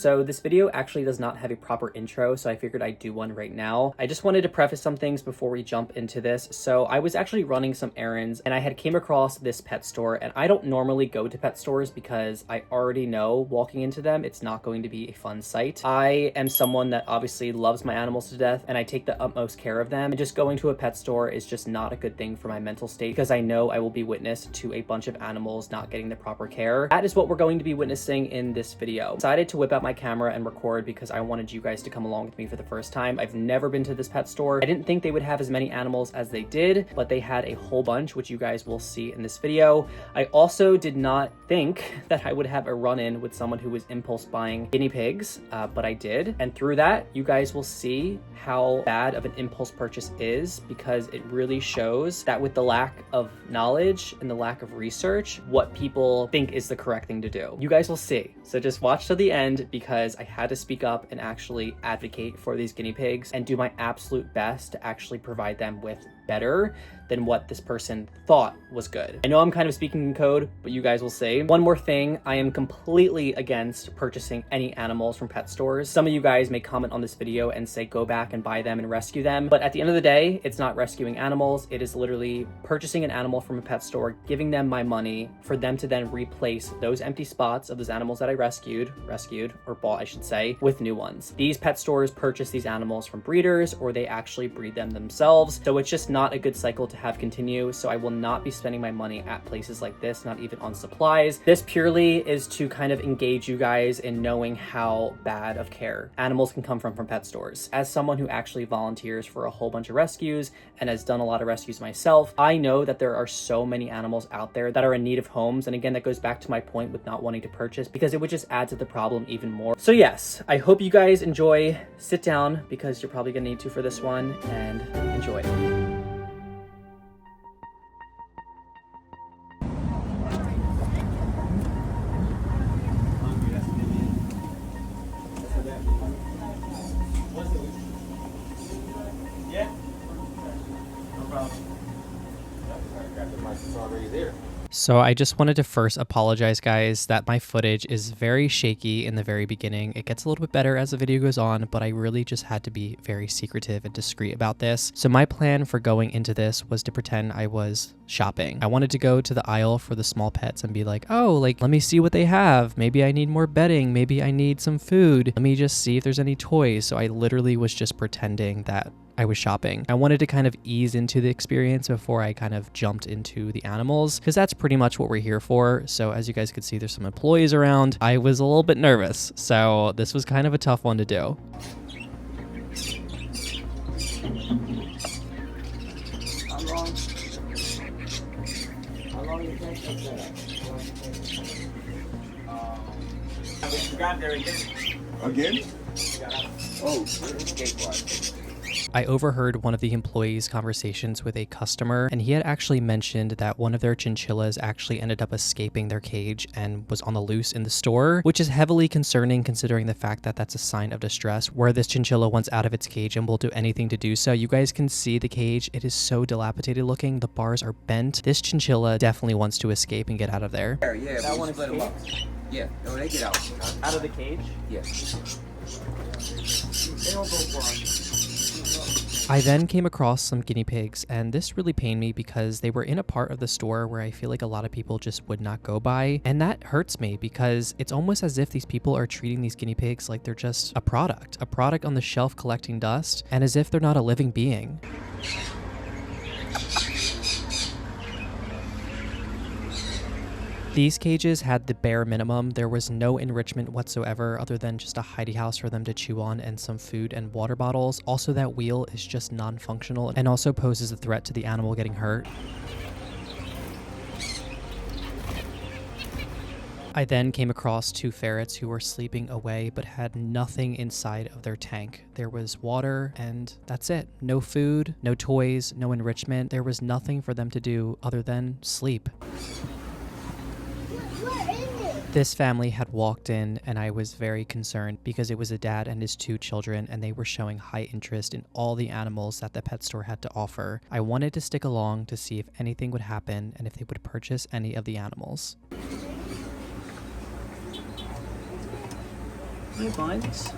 So this video actually does not have a proper intro, so I figured I'd do one right now. I just wanted to preface some things before we jump into this. So I was actually running some errands and I had came across this pet store, and I don't normally go to pet stores because I already know walking into them it's not going to be a fun sight. I am someone that obviously loves my animals to death and I take the utmost care of them, and just going to a pet store is just not a good thing for my mental state because I know I will be witness to a bunch of animals not getting the proper care. That is what we're going to be witnessing in this video. I decided to whip out my camera and record because I wanted you guys to come along with me for the first time. I've never been to this pet store. I didn't think they would have as many animals as they did, but they had a whole bunch, which you guys will see in this video. I also did not think that I would have a run-in with someone who was impulse buying guinea pigs, but I did. And through that, you guys will see how bad of an impulse purchase is, because it really shows that with the lack of knowledge and the lack of research, what people think is the correct thing to do. You guys will see. So just watch to the end, because I had to speak up and actually advocate for these guinea pigs and do my absolute best to actually provide them with better than what this person thought was good. I know I'm kind of speaking in code, but you guys will see. One more thing, I am completely against purchasing any animals from pet stores. Some of you guys may comment on this video and say go back and buy them and rescue them, but at the end of the day, it's not rescuing animals. It is literally purchasing an animal from a pet store, giving them my money for them to then replace those empty spots of those animals that I rescued or bought, I should say, with new ones. These pet stores purchase these animals from breeders, or they actually breed them themselves, so it's just not a good cycle to have continue. So I will not be spending my money at places like this, not even on supplies. This purely is to kind of engage you guys in knowing how bad of care animals can come from pet stores. As someone who actually volunteers for a whole bunch of rescues and has done a lot of rescues myself, I know that there are so many animals out there that are in need of homes. And again, that goes back to my point with not wanting to purchase, because it would just add to the problem even more. So yes, I hope you guys enjoy. Sit down, because you're probably gonna need to for this one, and enjoy. So I just wanted to first apologize, guys, that my footage is very shaky in the very beginning. It gets a little bit better as the video goes on, but I really just had to be very secretive and discreet about this. So my plan for going into this was to pretend I was shopping. I wanted to go to the aisle for the small pets and be like, oh, like, let me see what they have. Maybe I need more bedding. Maybe I need some food. Let me just see if there's any toys. So I literally was just pretending that I was shopping. I wanted to kind of ease into the experience before I kind of jumped into the animals, because that's pretty much what we're here for. So as you guys could see, there's some employees around. I was a little bit nervous, so this was kind of a tough one to do. How long you think you got there again? Oh, I overheard one of the employees' conversations with a customer, and he had actually mentioned that one of their chinchillas actually ended up escaping their cage and was on the loose in the store, which is heavily concerning considering the fact that that's a sign of distress where this chinchilla wants out of its cage and will do anything to do so. You guys can see the cage. It is so dilapidated looking. The bars are bent. This chinchilla definitely wants to escape and get out of there. Yeah, that one split them up. Yeah, no, they get out. Out of the cage? Yeah. They don't go far. I then came across some guinea pigs, and this really pained me because they were in a part of the store where I feel like a lot of people just would not go by, and that hurts me because it's almost as if these people are treating these guinea pigs like they're just a product on the shelf collecting dust, and as if they're not a living being. These cages had the bare minimum. There was no enrichment whatsoever other than just a hidey house for them to chew on and some food and water bottles. Also, that wheel is just non-functional and also poses a threat to the animal getting hurt. I then came across two ferrets who were sleeping away but had nothing inside of their tank. There was water and that's it. No food, no toys, no enrichment. There was nothing for them to do other than sleep. This family had walked in and I was very concerned because it was a dad and his two children and they were showing high interest in all the animals that the pet store had to offer. I wanted to stick along to see if anything would happen and if they would purchase any of the animals. Hi, Buns.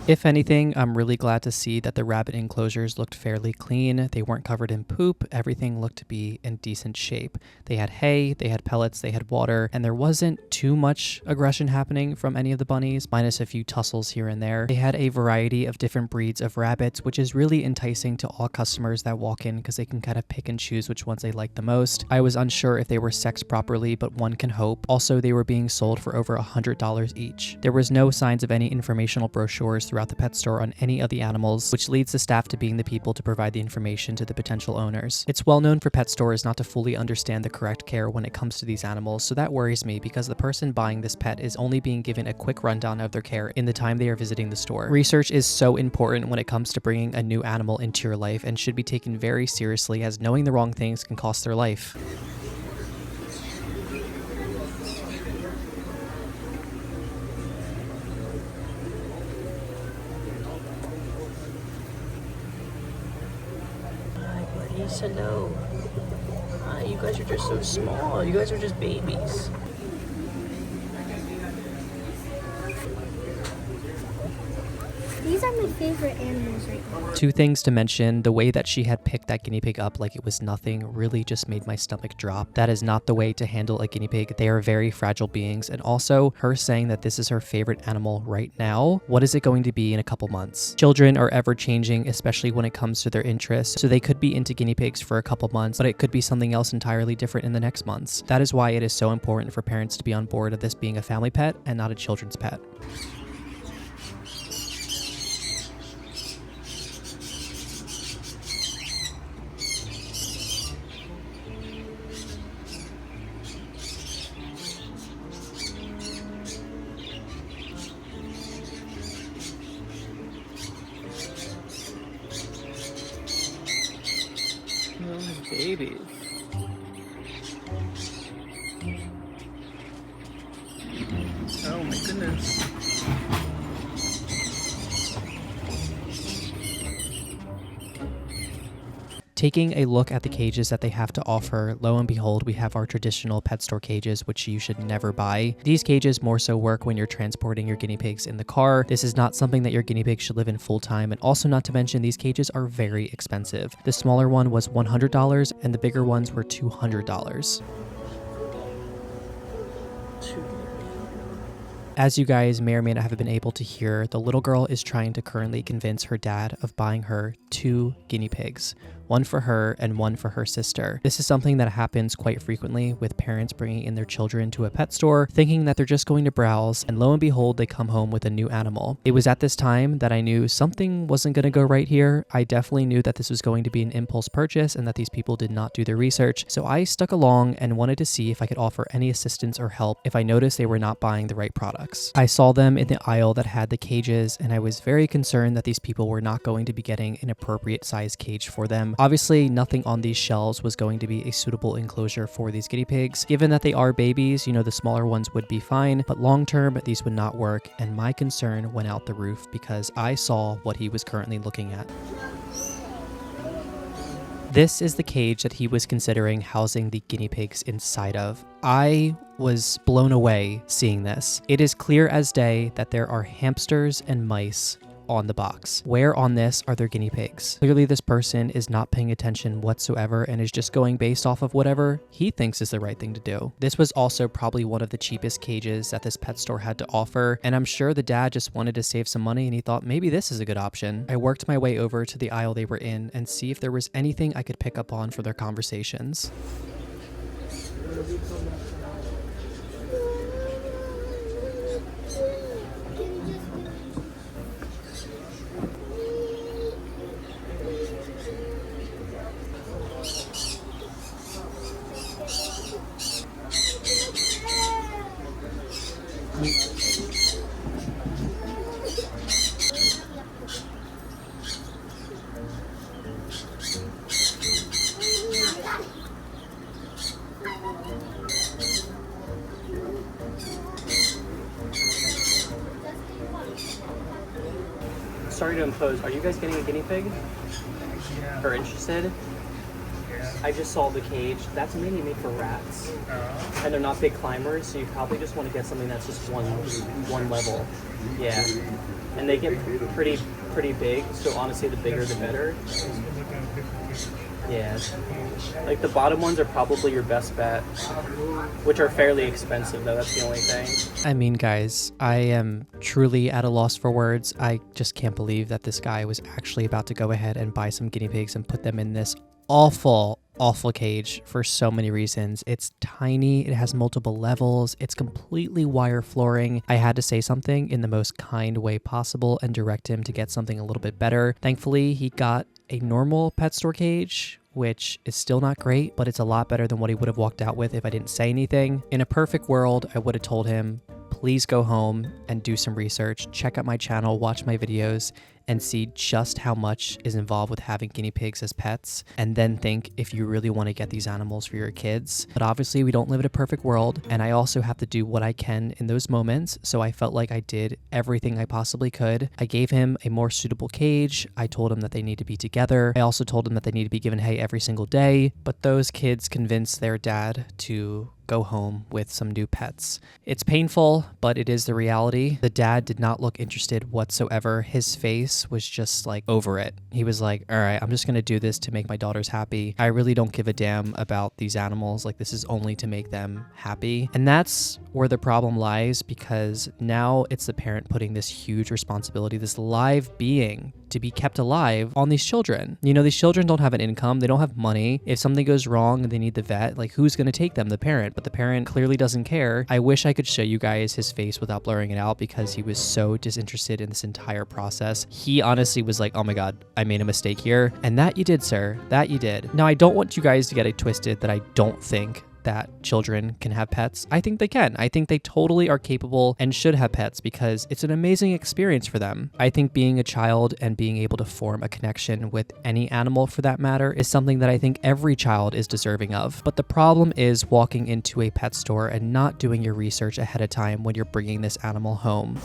If anything, I'm really glad to see that the rabbit enclosures looked fairly clean. They weren't covered in poop. Everything looked to be in decent shape. They had hay, they had pellets, they had water, and there wasn't too much aggression happening from any of the bunnies, minus a few tussles here and there. They had a variety of different breeds of rabbits, which is really enticing to all customers that walk in because they can kind of pick and choose which ones they like the most. I was unsure if they were sexed properly, but one can hope. Also, they were being sold for over $100 each. There was no signs of any informational brochures throughout the pet store on any of the animals, which leads the staff to being the people to provide the information to the potential owners. It's well known for pet stores not to fully understand the correct care when it comes to these animals, so that worries me because the person buying this pet is only being given a quick rundown of their care in the time they are visiting the store. Research is so important when it comes to bringing a new animal into your life and should be taken very seriously, as knowing the wrong things can cost their life. Hello. You guys are just so small. You guys are just babies. These are my favorite animals right now. Two things to mention: the way that she had picked that guinea pig up like it was nothing really just made my stomach drop. That is not the way to handle a guinea pig. They are very fragile beings. And also, her saying that this is her favorite animal right now, what is it going to be in a couple months? Children are ever changing, especially when it comes to their interests. So they could be into guinea pigs for a couple months, but it could be something else entirely different in the next months. That is why it is so important for parents to be on board of this being a family pet and not a children's pet. Oh, babies. Oh my goodness. Taking a look at the cages that they have to offer, lo and behold, we have our traditional pet store cages, which you should never buy. These cages more so work when you're transporting your guinea pigs in the car. This is not something that your guinea pig should live in full time, and also not to mention these cages are very expensive. The smaller one was $100 and the bigger ones were $200. As you guys may or may not have been able to hear, the little girl is trying to currently convince her dad of buying her 2 guinea pigs, one for her and one for her sister. This is something that happens quite frequently with parents bringing in their children to a pet store, thinking that they're just going to browse, and lo and behold, they come home with a new animal. It was at this time that I knew something wasn't going to go right here. I definitely knew that this was going to be an impulse purchase and that these people did not do their research, so I stuck along and wanted to see if I could offer any assistance or help if I noticed they were not buying the right products. I saw them in the aisle that had the cages, and I was very concerned that these people were not going to be getting an appropriate size cage for them. Obviously, nothing on these shelves was going to be a suitable enclosure for these guinea pigs. Given that they are babies, you know, the smaller ones would be fine, but long term, these would not work, and my concern went out the roof because I saw what he was currently looking at. This is the cage that he was considering housing the guinea pigs inside of. I was blown away seeing this. It is clear as day that there are hamsters and mice on the box. Where on this are their guinea pigs? Clearly this person is not paying attention whatsoever and is just going based off of whatever he thinks is the right thing to do. This was also probably one of the cheapest cages that this pet store had to offer, and I'm sure the dad just wanted to save some money and he thought maybe this is a good option. I worked my way over to the aisle they were in and see if there was anything I could pick up on for their conversations. Sorry to impose. Are you guys getting a guinea pig? Or interested? I just saw the cage. That's mainly made for rats. And they're not big climbers, so you probably just want to get something that's just one level. Yeah. And they get pretty big, so honestly the bigger the better. Yeah. Like the bottom ones are probably your best bet, which are fairly expensive though, that's the only thing. I mean, guys, I am truly at a loss for words. I just can't believe that this guy was actually about to go ahead and buy some guinea pigs and put them in this awful cage for so many reasons. It's tiny, it has multiple levels, it's completely wire flooring. I had to say something in the most kind way possible and direct him to get something a little bit better. Thankfully, he got a normal pet store cage, which is still not great, but it's a lot better than what he would have walked out with if I didn't say anything. In a perfect world, I would have told him, please go home and do some research, check out my channel, watch my videos, and see just how much is involved with having guinea pigs as pets, and then think if you really want to get these animals for your kids. But obviously we don't live in a perfect world, and I also have to do what I can in those moments, so I felt like I did everything I possibly could. I gave him a more suitable cage. I told him that they need to be together. I also told him that they need to be given hay every single day, but those kids convinced their dad to go home with some new pets. It's painful, but it is the reality. The dad did not look interested whatsoever. His face was just like over it. He was like, all right, I'm just gonna do this to make my daughters happy. I really don't give a damn about these animals. Like, this is only to make them happy. And that's where the problem lies, because now it's the parent putting this huge responsibility, this live being, to be kept alive on these children. You know, these children don't have an income, they don't have money. If something goes wrong and they need the vet, like, who's gonna take them? The parent. But the parent clearly doesn't care. I wish I could show you guys his face without blurring it out, because he was so disinterested in this entire process. He honestly was like, oh my God, I made a mistake here. And that you did, sir. That you did. Now, I don't want you guys to get it twisted that I don't think that children can have pets. I think they can. I think they totally are capable and should have pets, because it's an amazing experience for them. I think being a child and being able to form a connection with any animal for that matter is something that I think every child is deserving of. But the problem is walking into a pet store and not doing your research ahead of time when you're bringing this animal home.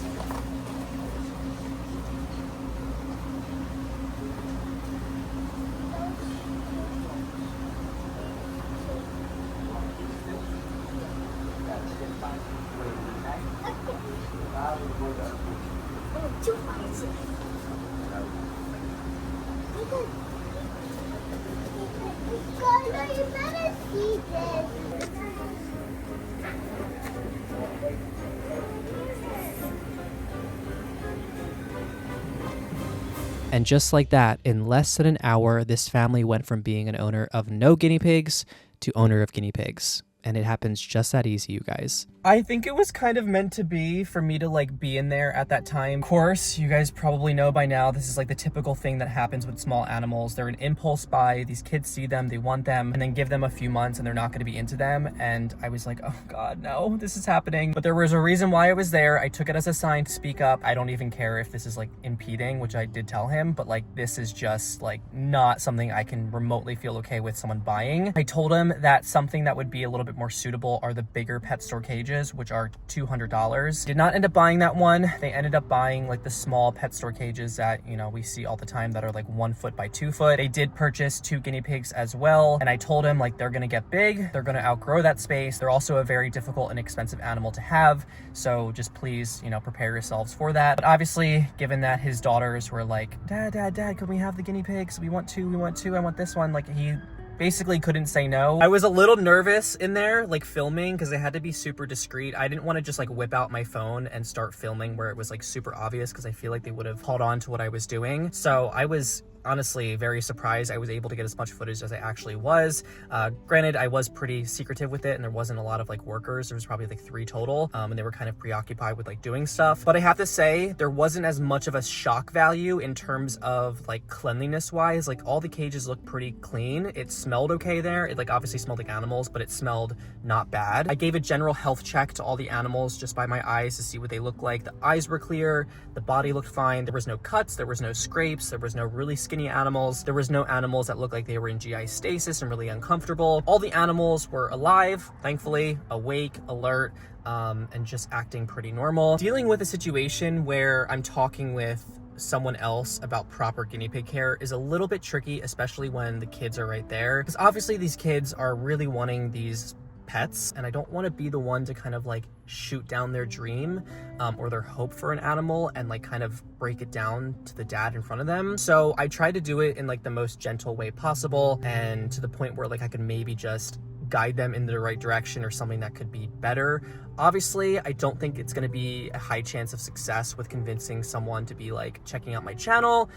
And just like that, in less than an hour, this family went from being an owner of no guinea pigs to owner of guinea pigs. And it happens just that easy, you guys. I think it was kind of meant to be for me to like be in there at that time. Of course, you guys probably know by now, this is like the typical thing that happens with small animals. They're an impulse buy. These kids see them, they want them, and then give them a few months and they're not going to be into them. And I was like, oh God, no, this is happening. But there was a reason why I was there. I took it as a sign to speak up. I don't even care if this is like impeding, which I did tell him, but like this is just like not something I can remotely feel okay with someone buying. I told him that something that would be a little bit more suitable are the bigger pet store cages, which are $200. Did not end up buying that one. They ended up buying like the small pet store cages that, you know, we see all the time that are like 1 foot by 2 foot. They did purchase 2 guinea pigs as well. And I told him like, they're gonna get big. They're gonna outgrow that space. They're also a very difficult and expensive animal to have. So just please, you know, prepare yourselves for that. But obviously, given that his daughters were like, Dad, can we have the guinea pigs? We want two, I want this one. Like, he basically couldn't say no. I was a little nervous in there, like filming, because I had to be super discreet. I didn't want to just like whip out my phone and start filming where it was like super obvious, because I feel like they would have caught on to what I was doing. So I was honestly very surprised I was able to get as much footage as I actually was. Granted, I was pretty secretive with it, and there wasn't a lot of like workers. There was probably like 3 total, and they were kind of preoccupied with like doing stuff. But I have to say, there wasn't as much of a shock value in terms of like cleanliness wise. Like, all the cages looked pretty clean. It smelled okay there. It like obviously smelled like animals, but it smelled not bad. I gave a general health check to all the animals just by my eyes to see what they looked like. The eyes were clear, the body looked fine. There was no cuts, there was no scrapes, there was no really skinny animals. There was no animals that looked like they were in GI stasis and really uncomfortable. All the animals were alive, thankfully, awake, alert, and just acting pretty normal. Dealing with a situation where I'm talking with someone else about proper guinea pig care is a little bit tricky, especially when the kids are right there. Because obviously these kids are really wanting these pets, and I don't want to be the one to kind of like shoot down their dream or their hope for an animal and like kind of break it down to the dad in front of them. So I tried to do it in like the most gentle way possible, and to the point where like I could maybe just guide them in the right direction or something that could be better. Obviously, I don't think it's going to be a high chance of success with convincing someone to be like checking out my channel,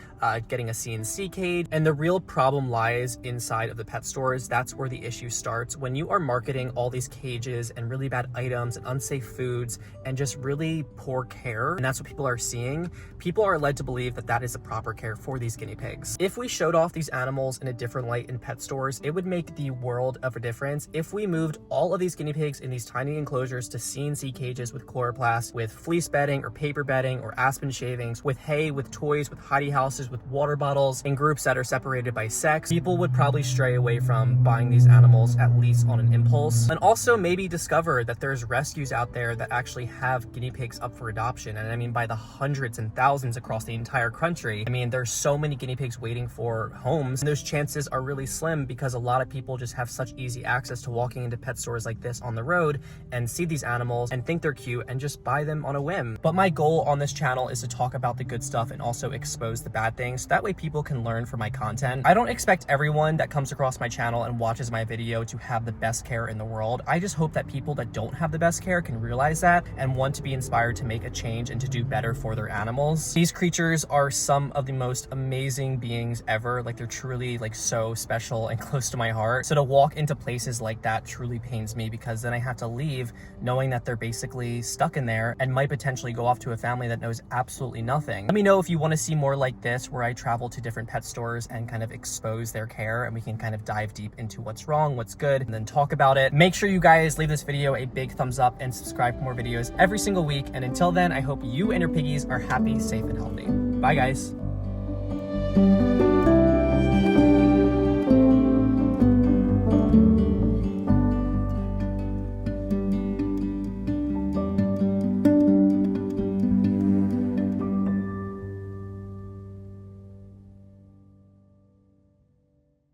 getting a CNC cage. And the real problem lies inside of the pet stores. That's where the issue starts. When you are marketing all these cages and really bad items and unsafe foods and just really poor care, and that's what people are seeing, people are led to believe that that is the proper care for these guinea pigs. If we showed off these animals in a different light in pet stores, it would make the world of a difference. If we moved all of these guinea pigs in these tiny enclosures to CNC cages with chloroplast, with fleece bedding or paper bedding or aspen shavings, with hay, with toys, with hidey houses, with water bottles, in groups that are separated by sex, people would probably stray away from buying these animals, at least on an impulse. And also maybe discover that there's rescues out there that actually have guinea pigs up for adoption. And I mean by the hundreds and thousands across the entire country. I mean, there's so many guinea pigs waiting for homes, and those chances are really slim because a lot of people just have such easy access to walking into pet stores like this on the road and see these animals and think they're cute and just buy them on a whim. But my goal on this channel is to talk about the good stuff and also expose the bad things, so that way people can learn from my content. I don't expect everyone that comes across my channel and watches my video to have the best care in the world. I just hope that people that don't have the best care can realize that and want to be inspired to make a change and to do better for their animals. These creatures are some of the most amazing beings ever. Like, they're truly like so special and close to my heart. So to walk into places like that truly pains me, because then I have to leave knowing that they're basically stuck in there and might potentially go off to a family that knows absolutely nothing. Let me know if you want to see more like this, where I travel to different pet stores and kind of expose their care, and we can kind of dive deep into what's wrong, what's good, and then talk about it. Make sure you guys leave this video a big thumbs up and subscribe for more videos every single week. And until then, I hope you and your piggies are happy, safe, and healthy. Bye, guys.